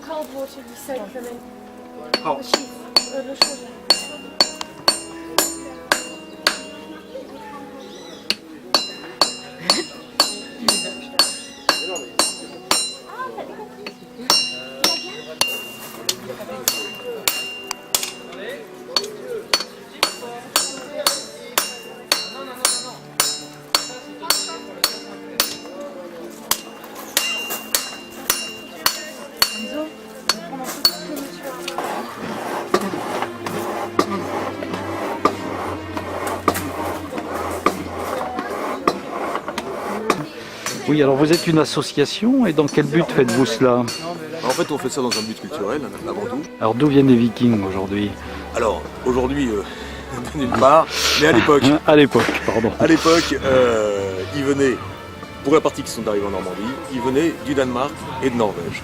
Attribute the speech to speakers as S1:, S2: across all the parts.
S1: Cold water would be soap for me.
S2: Oh.
S1: The sheet, the shoulder.
S3: Oui, alors vous êtes une association et dans quel but faites-vous cela?
S2: En fait, on fait ça dans un but culturel, avant tout.
S3: Alors d'où viennent les Vikings aujourd'hui?
S2: Alors, aujourd'hui, de nulle part, mais à l'époque,
S3: À l'époque, pardon.
S2: à l'époque, ils venaient, pour la partie qui sont arrivés en Normandie, ils venaient du Danemark et de Norvège.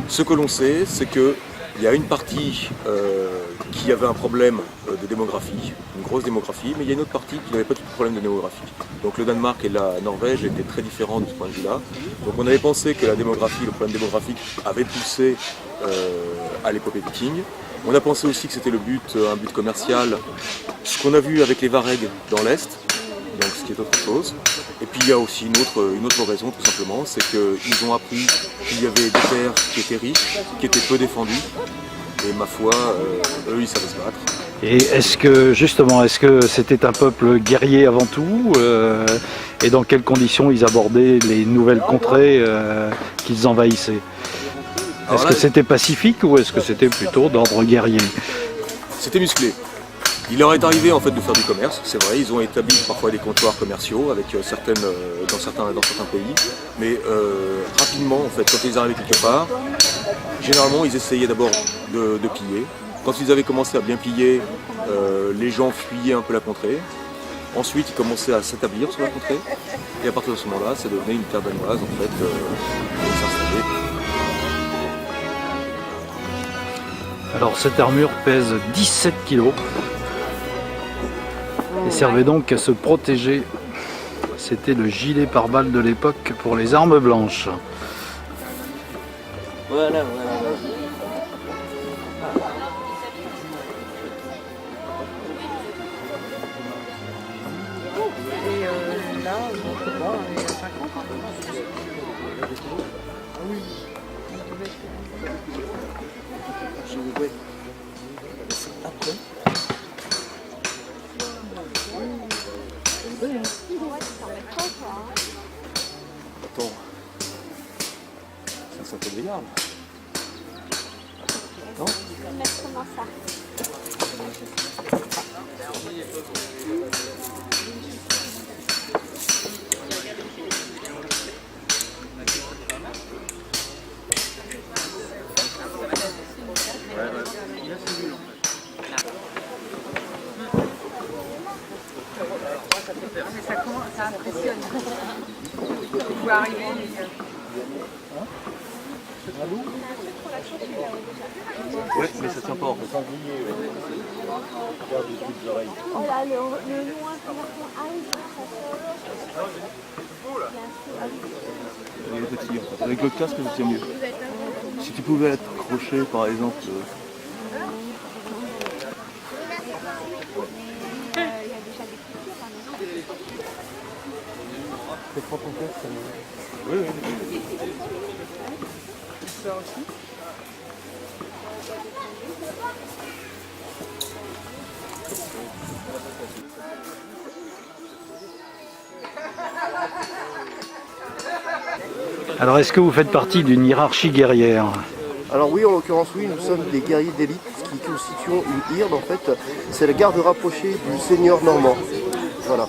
S2: Ce que l'on sait, c'est qu'il y a une partie qui avait un problème de démographie, une grosse démographie, mais il y a une autre partie qui n'avait pas du tout de problème de démographie. Donc le Danemark et la Norvège étaient très différents de ce point de vue-là. Donc on avait pensé que la démographie, le problème démographique avait poussé à l'épopée viking. On a pensé aussi que c'était le but, un but commercial, ce qu'on a vu avec les Varegs dans l'Est, donc ce qui est autre chose. Et puis il y a aussi une autre raison tout simplement, c'est qu'ils ont appris qu'il y avait des terres qui étaient riches, qui étaient peu défendues. Et ma foi, eux ils savaient se battre.
S3: Et est-ce que c'était un peuple guerrier avant tout et dans quelles conditions ils abordaient les nouvelles contrées qu'ils envahissaient? Est-ce que c'était pacifique ou est-ce que c'était plutôt d'ordre guerrier?
S2: C'était musclé. Il leur est arrivé en fait de faire du commerce, c'est vrai, ils ont établi parfois des comptoirs commerciaux avec dans certains pays, mais rapidement en fait, quand ils arrivaient quelque part, généralement ils essayaient d'abord de piller. Quand ils avaient commencé à bien piller, les gens fuyaient un peu la contrée. Ensuite ils commençaient à s'établir sur la contrée, et à partir de ce moment-là, ça devenait une terre danoise en fait, et s'installer.
S3: Alors cette armure pèse 17 kg et servait donc à se protéger. C'était le gilet pare-balles de l'époque pour les armes blanches.
S2: Voilà.
S4: Et là, je sais pas, il y a 5 ans.
S2: Attends, ça fait des gardes. Non?
S1: Mettre comment ça?
S4: Ça impressionne. Vous pouvez arriver.
S2: Ouais, mais ça tient pas en fait.
S1: Oh là, le loin,
S2: Il est petit en fait. Avec le casque, ça tient mieux. Si tu pouvais être accroché par exemple. Tu prends ton casque, ça me... Oui.
S4: Ça aussi.
S3: Alors est-ce que vous faites partie d'une hiérarchie guerrière?
S5: Alors oui, en l'occurrence oui, nous sommes des guerriers d'élite qui constituons une hirde en fait. C'est la garde rapprochée du seigneur normand. Voilà.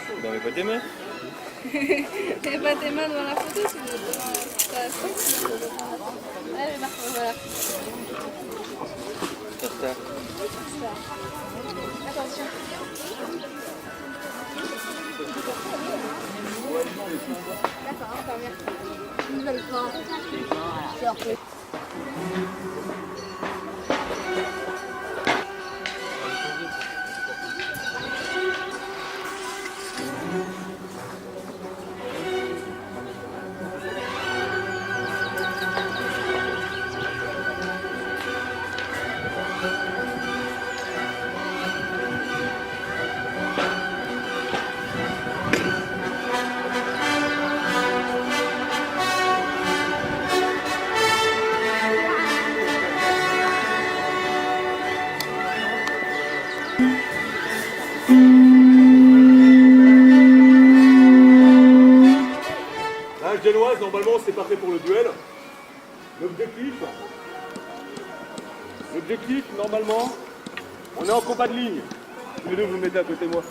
S2: Vous n'avez pas tes mains?
S1: T'avais pas tes mains devant la photo, tu veux allez, Marco, voilà. Attention. D'accord, encore merci. Une nouvelle fois.
S2: L'âge danoise, normalement, c'est pas fait pour le duel. L'objectif, normalement, on est en combat de ligne. Tous les deux, vous le mettez à côté de moi.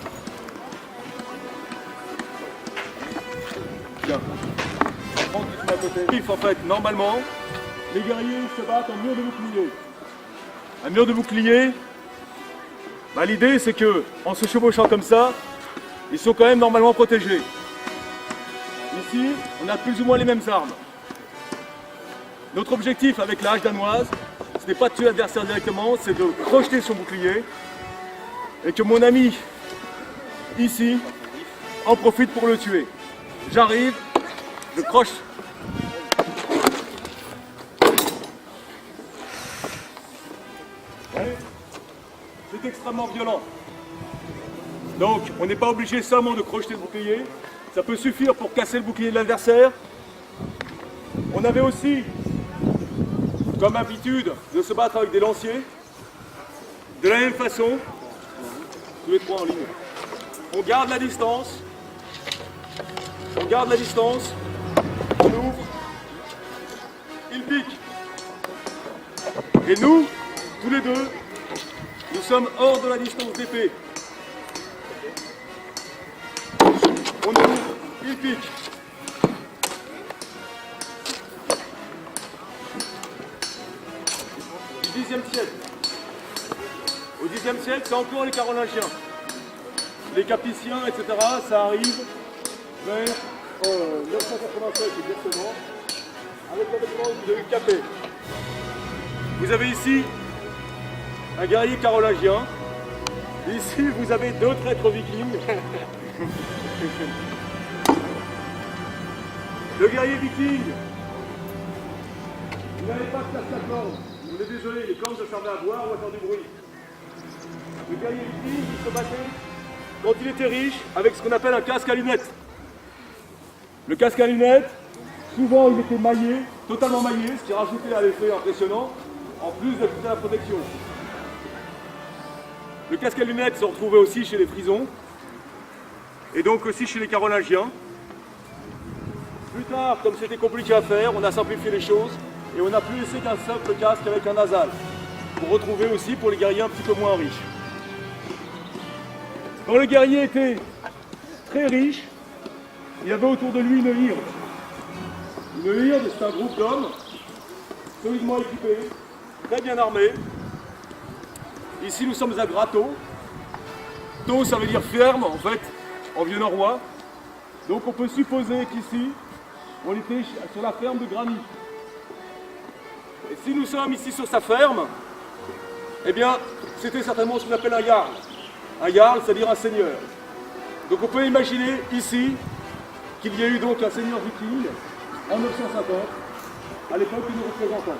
S2: Bien. Prends qui se met à côté. L'objectif, en fait, normalement, les guerriers se battent en mur de bouclier. Un mur de bouclier, bah, l'idée, c'est que, en se chevauchant comme ça, ils sont quand même normalement protégés. Ici, on a plus ou moins les mêmes armes. Notre objectif avec la hache danoise, ce n'est pas de tuer l'adversaire directement, c'est de crocheter son bouclier et que mon ami, ici, en profite pour le tuer. J'arrive, je croche. C'est extrêmement violent. Donc, on n'est pas obligé seulement de crocheter le bouclier. Ça peut suffire pour casser le bouclier de l'adversaire. On avait aussi comme habitude de se battre avec des lanciers. De la même façon, tous les trois en ligne. On garde la distance. On garde la distance. On ouvre. Il pique. Et nous, tous les deux, nous sommes hors de la distance d'épée. On ouvre, il pique. Du Xe siècle. Au Xe siècle, c'est encore les Carolingiens. Les Capétiens, etc., ça arrive vers 987 exactement, avec l'avènement de Capet. Vous avez ici un guerrier carolingien. Ici, vous avez deux traîtres vikings. Le guerrier viking, vous n'avez pas de casque à cornes. On est désolé, les cornes ne servaient à boire ou à faire du bruit. Le guerrier viking, il se battait quand il était riche avec ce qu'on appelle un casque à lunettes. Le casque à lunettes, souvent il était maillé, totalement maillé, ce qui rajoutait à l'effet impressionnant, en plus d'ajouter la protection. Le casque à lunettes se retrouvait aussi chez les Frisons, et donc aussi chez les Carolingiens. Plus tard, comme c'était compliqué à faire, on a simplifié les choses et on n'a plus laissé qu'un simple casque avec un nasal, pour retrouver aussi pour les guerriers un petit peu moins riches. Quand le guerrier était très riche, il avait autour de lui une hirde. Une hirde, c'est un groupe d'hommes solidement équipés, très bien armés. Ici, nous sommes à Grato. To, ça veut dire ferme, en fait, en vieux norrois. Donc on peut supposer qu'ici, on était sur la ferme de granit. Et si nous sommes ici sur sa ferme, eh bien, c'était certainement ce qu'on appelle un jarl. Un jarl, c'est-à-dire un seigneur. Donc on peut imaginer ici qu'il y a eu donc un seigneur viking en 950, à l'époque que nous représentons.